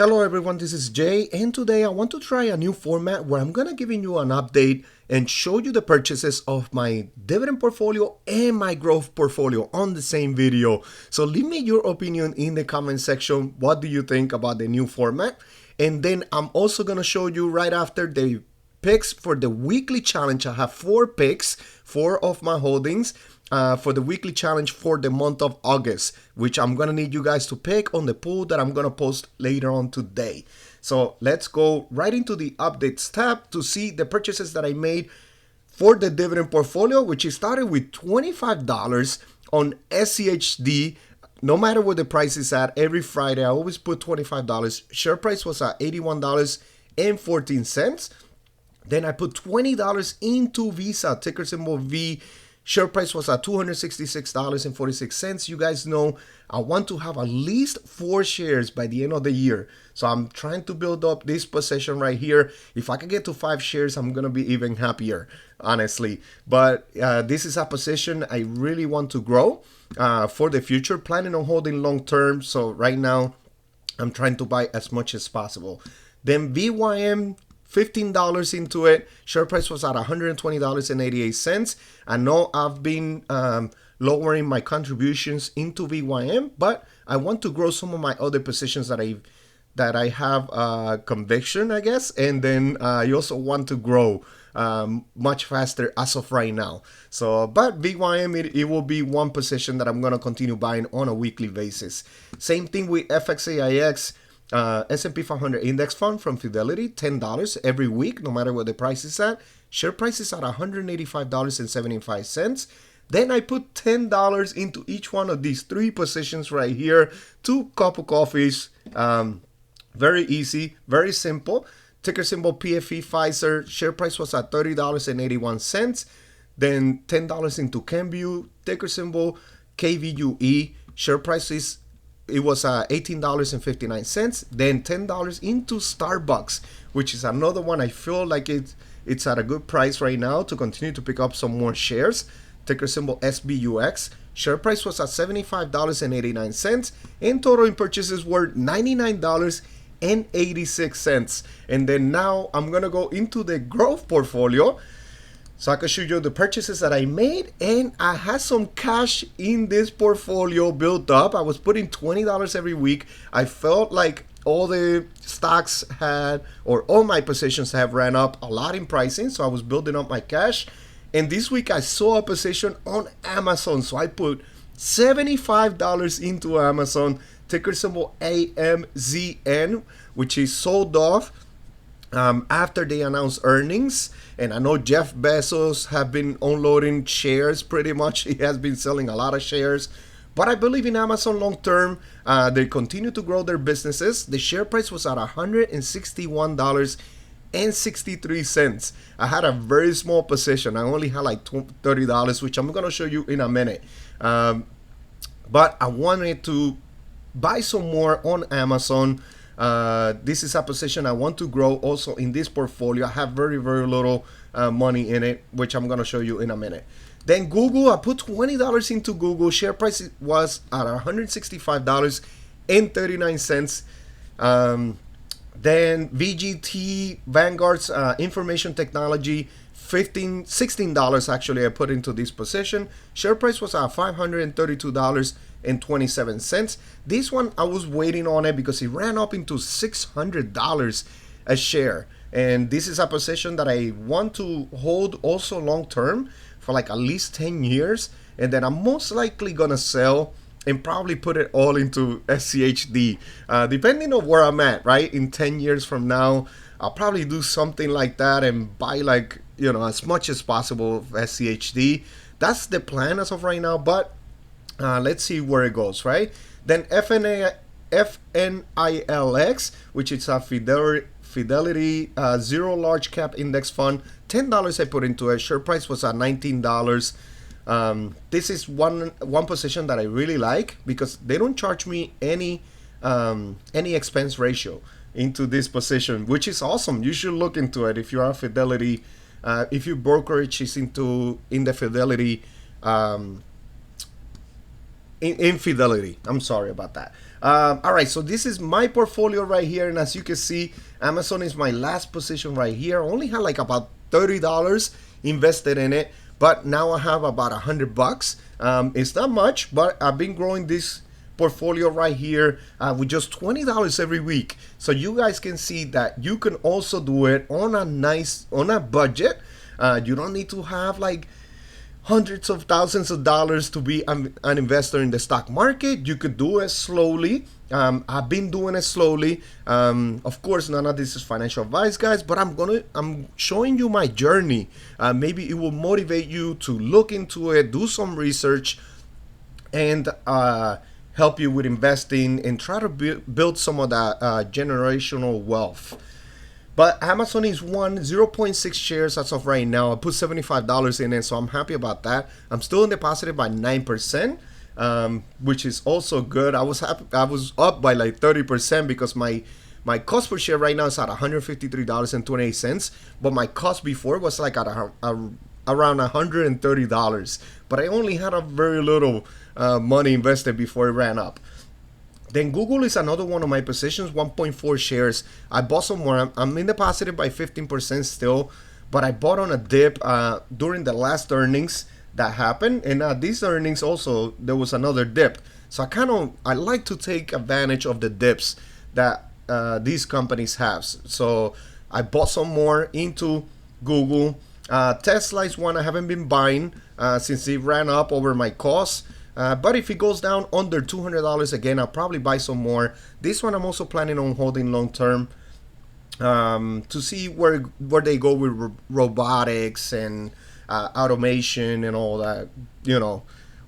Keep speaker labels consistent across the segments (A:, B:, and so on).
A: Hello everyone, this is Jay, and today I want to try a new format where I'm gonna giving you an update and show you the purchases of my dividend portfolio and my growth portfolio on the same video. So leave me your opinion in the comment section. What do you think about the new format? And then I'm also gonna show you right after the picks for the weekly challenge. I have 4 picks, 4 of my holdings for the weekly challenge for the month of August, which I'm gonna need you guys to pick on the poll that I'm gonna post later on today. So let's go right into the updates tab to see the purchases that I made for the dividend portfolio, which is started with $25 on SCHD. No matter what the price is at, every Friday I always put $25. Share price was at $81.14. Then I put $20 into Visa, ticker symbol V. Share price was at $266.46. You guys know I want to have at least 4 shares by the end of the year. So I'm trying to build up this position right here. If I can get to 5 shares, I'm going to be even happier, honestly. But this is a position I really want to grow for the future, planning on holding long term. So right now, I'm trying to buy as much as possible. Then VYM, $15 into it. Share price was at $120.88. I know I've been lowering my contributions into VYM, but I want to grow some of my other positions that I have conviction, I guess, and then I also want to grow much faster as of right now. So, but VYM, it will be one position that I'm gonna continue buying on a weekly basis. Same thing with FXAIX. S&P 500 index fund from Fidelity, $10 every week, no matter what the price is at. Share price is at $185.75. Then I put $10 into each one of these 3 positions right here. 2 cup of coffees. Very easy, very simple. Ticker symbol PFE Pfizer. Share price was at $30.81. Then $10 into Kenvue. Ticker symbol KVUE. Share price is it was $18.59. Then $10 into Starbucks, which is another one I feel like it's at a good price right now to continue to pick up some more shares. Ticker symbol SBUX. Share price was at $75.89, and total in purchases were $99.86. And then now I'm gonna go into the growth portfolio, so I can show you the purchases that I made, and I had some cash in this portfolio built up. I was putting $20 every week. I felt like all the stocks had, or all my positions have ran up a lot in pricing, so I was building up my cash. And this week I saw a position on Amazon, so I put $75 into Amazon, ticker symbol AMZN, which is sold off after they announced earnings. And I know Jeff Bezos have been unloading shares pretty much. He has been selling a lot of shares. But I believe in Amazon long term. They continue to grow their businesses. The share price was at $161.63. I had a very small position. I only had like $30, which I'm going to show you in a minute. But I wanted to buy some more on Amazon. This is a position I want to grow also in this portfolio. I have very little money in it, which I'm gonna show you in a minute. Then Google, I put $20 into Google. Share price was at $165.39. Then VGT, Vanguard's information technology, $16 actually I put into this position. Share price was at $532.27. This one I was waiting on it because it ran up into $600 a share. And this is a position that I want to hold also long term for like at least 10 years. And then I'm most likely gonna sell and probably put it all into SCHD, depending on where I'm at, right? In 10 years from now, I'll probably do something like that and buy like, as much as possible of SCHD. That's the plan as of right now, but let's see where it goes, right? Then FNILX, which is a Fidelity Zero Large Cap Index Fund, $10 I put into it. Share price was at $19. This is one position that I really like because they don't charge me any expense ratio into this position, which is awesome. You should look into it if you are a Fidelity, if your brokerage is in the Fidelity infidelity. I'm sorry about that. All right, so this is my portfolio right here, and as you can see, Amazon is my last position right here. I only had like about $30 invested in it, but now I have about $100. It's not much, but I've been growing this portfolio right here with just $20 every week. So you guys can see that you can also do it on a budget. You don't need to have like hundreds of thousands of dollars to be an investor in the stock market. You could do it slowly. I've been doing it slowly. Of course, none of this is financial advice, guys, but I'm showing you my journey. Maybe it will motivate you to look into it, do some research, and help you with investing and try to build some of that generational wealth. But Amazon is 0.6 shares as of right now. I put $75 in it, so I'm happy about that. I'm still in the positive by 9%, which is also good. I was happy. I was up by like 30% because my cost per share right now is at $153.28, but my cost before was like at around $130. But I only had a very little money invested before it ran up. Then Google is another one of my positions, 1.4 shares. I bought some more. I'm in the positive by 15% still, but I bought on a dip during the last earnings that happened. And these earnings also, there was another dip. So I like to take advantage of the dips that these companies have. So I bought some more into Google. Tesla is one I haven't been buying since it ran up over my costs. But if it goes down under $200 again, I'll probably buy some more. This one I'm also planning on holding long term to see where they go with robotics and automation and all that,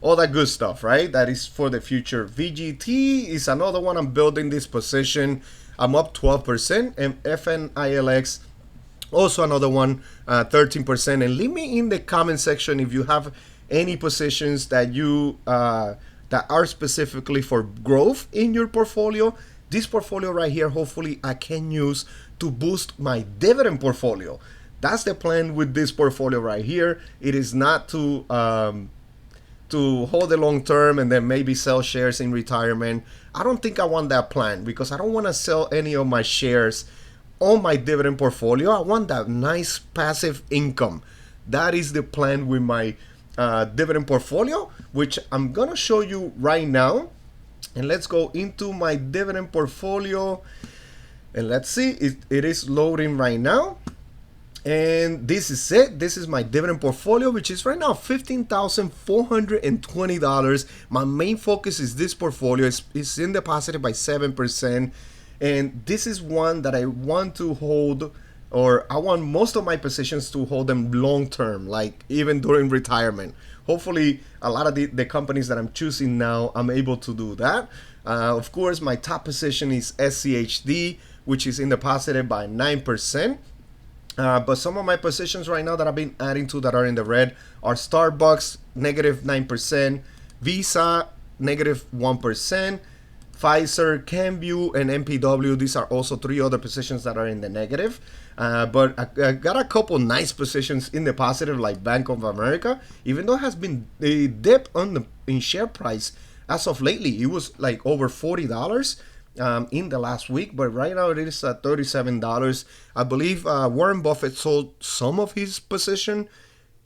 A: all that good stuff, right? That is for the future. VGT is another one I'm building this position. I'm up 12%, and FNILX also another one, 13%. And leave me in the comment section if you have any positions that you that are specifically for growth in your portfolio. This portfolio right here, hopefully I can use to boost my dividend portfolio. That's the plan with this portfolio right here. It is not to hold it long term and then maybe sell shares in retirement. I don't think I want that plan because I don't want to sell any of my shares on my dividend portfolio. I want that nice passive income. That is the plan with my dividend portfolio, which I'm gonna show you right now. And let's go into my dividend portfolio, and let's see, it is loading right now. And this is it. This is my dividend portfolio, which is right now $15,420. My main focus is this portfolio. It's in the positive by 7%, and this is one that I want to hold, or I want most of my positions to hold them long term, like even during retirement. Hopefully, a lot of the companies that I'm choosing now, I'm able to do that. Of course, my top position is SCHD, which is in the positive by 9%. But some of my positions right now that I've been adding to that are in the red are Starbucks, negative 9%, Visa, negative 1%, Pfizer, Camview, and MPW. These are also three other positions that are in the negative. But I got a couple nice positions in the positive, like Bank of America. Even though it has been a dip in share price as of lately, it was like over $40 in the last week, but right now it is at $37. I believe Warren Buffett sold some of his position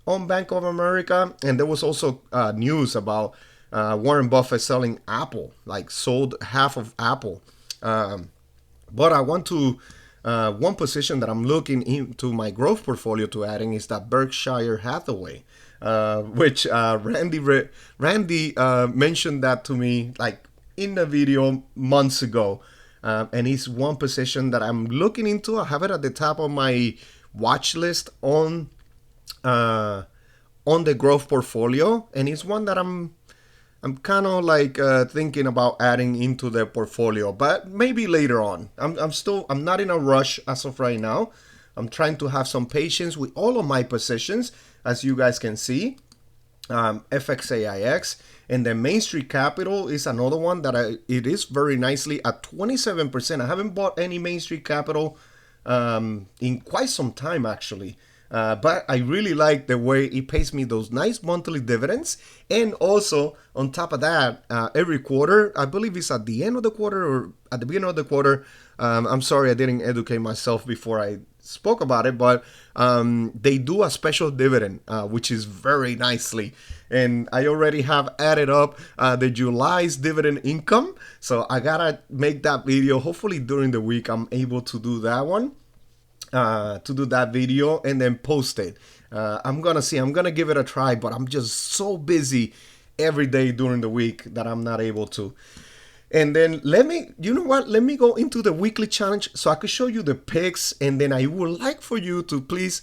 A: on Bank of America, and there was also news about Warren Buffett selling Apple, like sold half of Apple. But I want to one position that I'm looking into my growth portfolio to adding is that Berkshire Hathaway, which Randy mentioned that to me like in the video months ago, and it's one position that I'm looking into. I have it at the top of my watch list on the growth portfolio, and it's one that I'm kind of like thinking about adding into the portfolio, but maybe later on. I'm not in a rush as of right now. I'm trying to have some patience with all of my positions, as you guys can see. FXAIX, and then Main Street Capital is another one that it is very nicely at 27%. I haven't bought any Main Street Capital in quite some time, actually. But I really like the way it pays me those nice monthly dividends. And also, on top of that, every quarter, I believe it's at the end of the quarter or at the beginning of the quarter. I'm sorry I didn't educate myself before I spoke about it, but they do a special dividend, which is very nicely. And I already have added up the July's dividend income. So I gotta make that video. Hopefully during the week, I'm able to do that one. To do that video and then post it. I'm gonna give it a try, but I'm just so busy every day during the week that I'm not able to. And then you know what? Let me go into the weekly challenge so I could show you the picks. And then I would like for you to please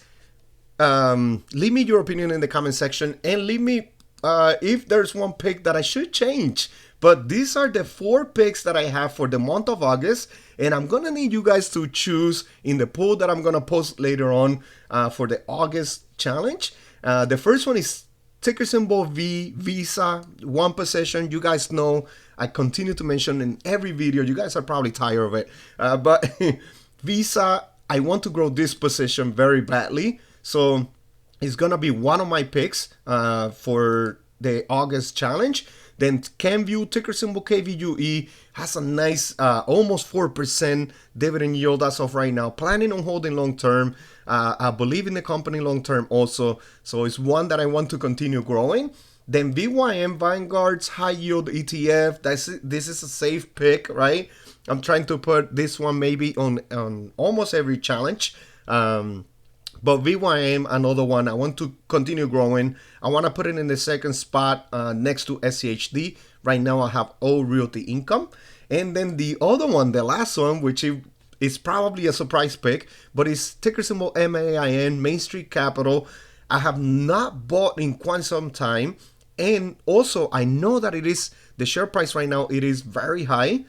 A: leave me your opinion in the comment section and leave me if there's one pick that I should change. But these are the 4 picks that I have for the month of August. And I'm going to need you guys to choose in the poll that I'm going to post later on for the August challenge. The first one is ticker symbol V, Visa, one position. You guys know I continue to mention in every video. You guys are probably tired of it. But Visa, I want to grow this position very badly. So it's going to be one of my picks for the August challenge. Then CanView, ticker symbol KVUE, has a nice almost 4% dividend yield as of right now. Planning on holding long term. I believe in the company long term also. So it's one that I want to continue growing. Then VYM, Vanguard's high yield ETF. This is a safe pick, right? I'm trying to put this one maybe on almost every challenge. But VYM, another one, I want to continue growing. I want to put it in the second spot next to SCHD. Right now I have O Realty Income. And then the other one, the last one, which is probably a surprise pick, but it's ticker symbol MAIN, Main Street Capital. I have not bought in quite some time. And also I know that the share price right now, it is very high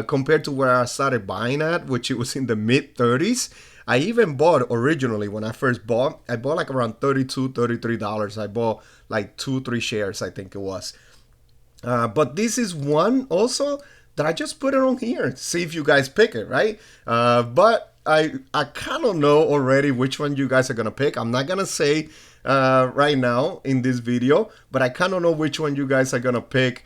A: compared to where I started buying at, which it was in the mid 30s. I even bought originally when I first bought, I bought like around $32, $33. I bought like 2-3 shares, I think it was. But this is one also that I just put it on here to see if you guys pick it, right? But I kind of know already which one you guys are going to pick. I'm not going to say right now in this video, but I kind of know which one you guys are going to pick,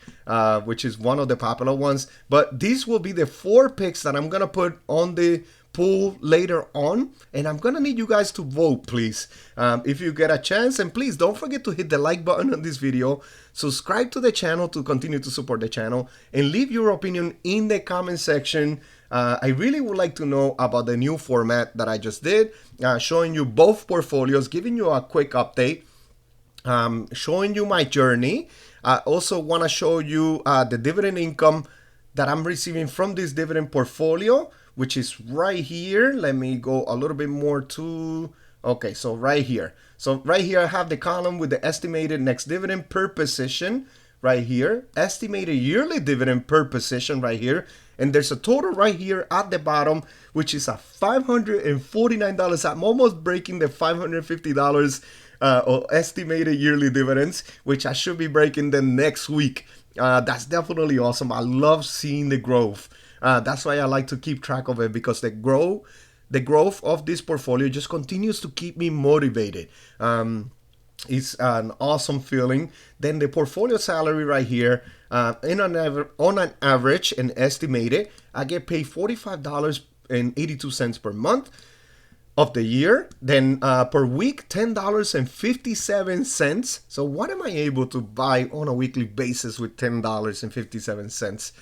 A: which is one of the popular ones. But these will be the 4 picks that I'm going to put on the poll later on, and I'm gonna need you guys to vote, please, if you get a chance. And please don't forget to hit the like button on this video, subscribe to the channel to continue to support the channel, and leave your opinion in the comment section. I really would like to know about the new format that I just did, showing you both portfolios, giving you a quick update, showing you my journey. I also want to show you the dividend income that I'm receiving from this dividend portfolio, which is right here. Let me go a little bit more to, okay, so right here. So right here I have the column with the estimated next dividend per position right here, estimated yearly dividend per position right here, and there's a total right here at the bottom, which is a $549. I'm almost breaking the $550 estimated yearly dividends, which I should be breaking the next week. That's definitely awesome. I love seeing the growth. That's why I like to keep track of it, because the growth of this portfolio just continues to keep me motivated. It's an awesome feeling. Then the portfolio salary right here, on an average and estimated, I get paid $45.82 per month of the year. Then per week, $10.57. So what am I able to buy on a weekly basis with $10.57?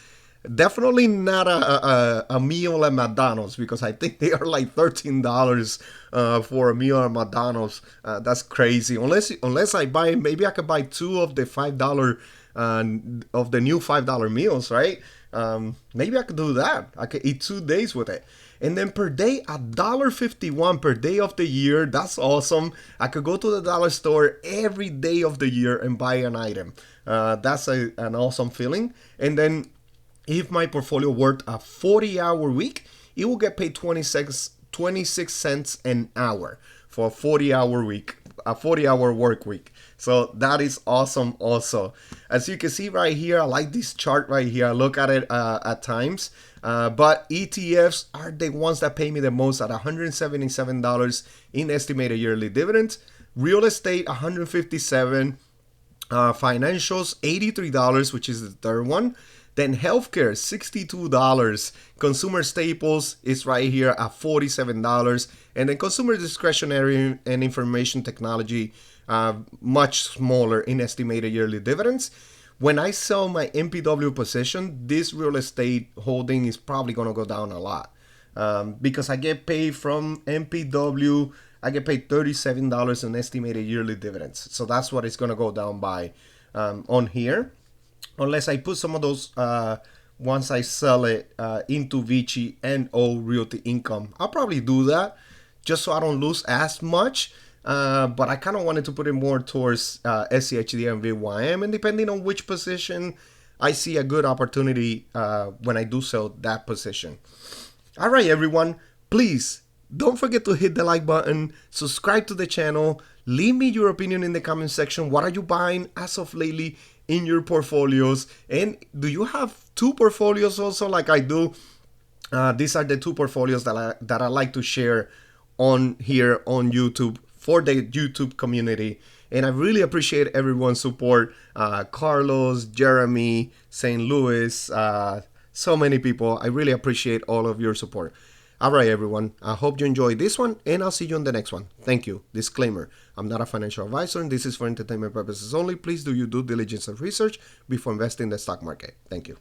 A: Definitely not a meal at McDonald's, because I think they are like $13 for a meal at McDonald's. That's crazy. Unless I buy, maybe I could buy 2 of the $5 of the new $5 meals, right? Maybe I could do that. I could eat 2 days with it. And then per day, $1.51 per day of the year. That's awesome. I could go to the dollar store every day of the year and buy an item. That's an awesome feeling. And then if my portfolio worked a 40-hour week, it will get paid 26 cents an hour for a 40-hour week. a 40-hour work week. So that is awesome also. As you can see right here, I like this chart right here. I look at it at times. But ETFs are the ones that pay me the most at $177 in estimated yearly dividends. Real estate, $157. Financials, $83, which is the third one. Then healthcare, $62. Consumer staples is right here at $47. And then consumer discretionary and information technology, much smaller in estimated yearly dividends. When I sell my MPW position, this real estate holding is probably going to go down a lot, because I get paid from MPW. I get paid $37 in estimated yearly dividends. So that's what it's going to go down by on here. Unless I put some of those, once I sell it into Vici and O Realty Income. I'll probably do that just so I don't lose as much. But I kind of wanted to put it more towards SCHD and VYM. And depending on which position, I see a good opportunity when I do sell that position. All right, everyone, please don't forget to hit the like button, subscribe to the channel, leave me your opinion in the comment section. What are you buying as of lately in your portfolios? And do you have two portfolios also like I do? These are the two portfolios that I like to share on here on YouTube for the YouTube community. And I really appreciate everyone's support. Carlos, Jeremy, St. Louis, so many people. I really appreciate all of your support. All right, everyone. I hope you enjoyed this one, and I'll see you on the next one. Thank you. Disclaimer: I'm not a financial advisor, and this is for entertainment purposes only. Please do your due diligence and research before investing in the stock market. Thank you.